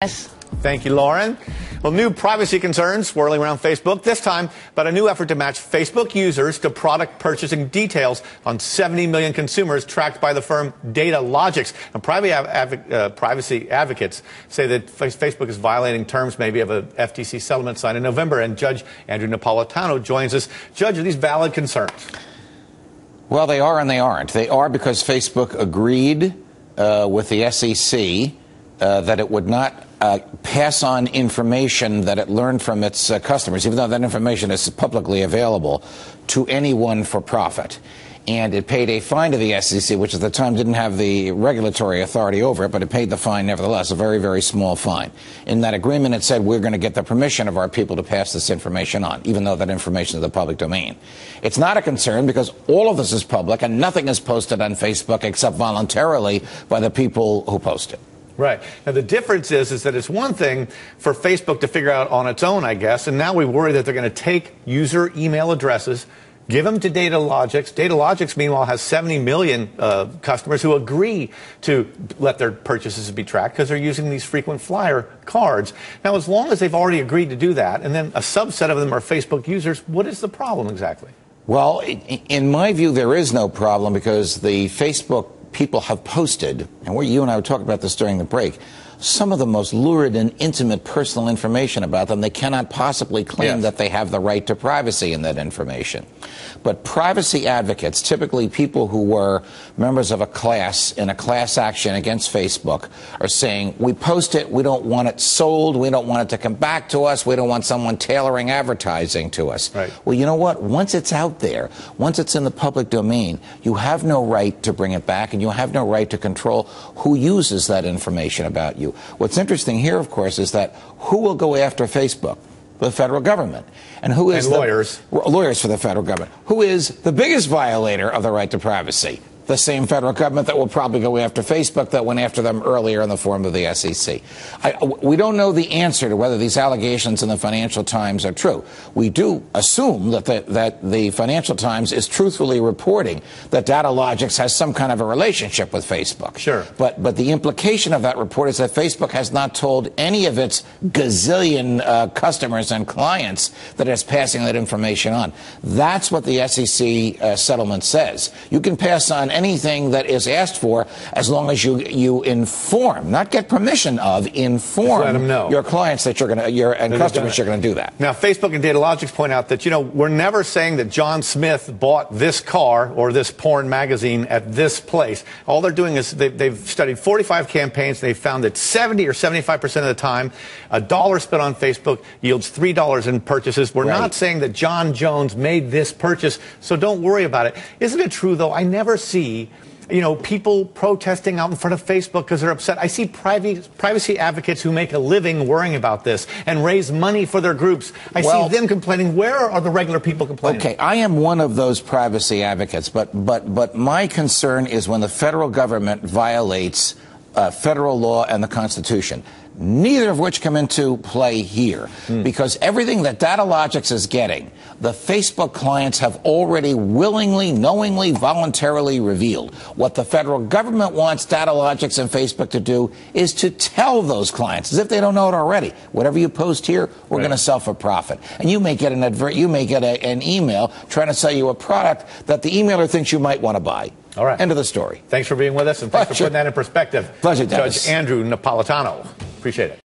Yes. Thank you, Lauren. Well, new privacy concerns swirling around Facebook, this time about a new effort to match Facebook users to product purchasing details on 70 million consumers tracked by the firm Datalogix. And privacy advocates say that Facebook is violating terms maybe of a FTC settlement signed in November. And Judge Andrew Napolitano joins us. Judge, are these valid concerns? Well, they are and they aren't. They are because Facebook agreed with the SEC that it would not pass on information that it learned from its customers, even though that information is publicly available, to anyone for profit. And it paid a fine to the SEC, which at the time didn't have the regulatory authority over it, but it paid the fine nevertheless, a very, very small fine. In that agreement, it said we're going to get the permission of our people to pass this information on, even though that information is the public domain. It's not a concern because all of this is public and nothing is posted on Facebook except voluntarily by the people who post it. Right. Now, the difference is that it's one thing for Facebook to figure out on its own, I guess, and now we worry that they're going to take user email addresses, give them to Datalogix. Datalogix, meanwhile, has 70 million customers who agree to let their purchases be tracked because they're using these frequent flyer cards. Now, as long as they've already agreed to do that, and then a subset of them are Facebook users, what is the problem exactly? Well, in my view, there is no problem because the Facebook people have posted, and you and I were talking about this during the break, some of the most lurid and intimate personal information about them. They cannot possibly claim that they have the right to privacy in that information. But privacy advocates, typically people who were members of a class in a class action against Facebook, are saying, we post it, we don't want it sold, we don't want it to come back to us, we don't want someone tailoring advertising to us. Right. Well, you know what? Once it's out there, once it's in the public domain, you have no right to bring it back, and you have no right to control who uses that information about you. What's interesting here, of course, is that who will go after Facebook? The federal government. And who is lawyers. Lawyers for the federal government. Who is the biggest violator of the right to privacy? The same federal government that will probably go after Facebook that went after them earlier in the form of the SEC. We don't know the answer to whether these allegations in the Financial Times are true. We do assume that the Financial Times is truthfully reporting that Datalogix has some kind of a relationship with Facebook. Sure. But the implication of that report is that Facebook has not told any of its gazillion customers and clients that it's passing that information on. That's what the SEC settlement says. You can pass on anything that is asked for as long as you inform, not get permission of, inform let them know. Your clients that you're going to, and customers you're going to do that. Now, Facebook and Datalogix point out that, we're never saying that John Smith bought this car or this porn magazine at this place. All they're doing is they've studied 45 campaigns. They've found that 70 or 75% of the time, $1 spent on Facebook yields $3 in purchases. We're not saying that John Jones made this purchase, so don't worry about it. Isn't it true, though? I never see people protesting out in front of Facebook because they're upset. I see privacy advocates who make a living worrying about this and raise money for their groups. I see them complaining. Where are the regular people complaining? Okay, I am one of those privacy advocates, but my concern is when the federal government violates federal law and the Constitution. Neither of which come into play here, because everything that Datalogix is getting, the Facebook clients have already willingly, knowingly, voluntarily revealed. What the federal government wants Datalogix and Facebook to do is to tell those clients, as if they don't know it already, whatever you post here, we're going to sell for profit. And you may get an an email trying to sell you a product that the emailer thinks you might want to buy. All right. End of the story. Thanks for being with us, and thanks for putting that in perspective. Pleasure, Dennis. Judge Andrew Napolitano. Appreciate it.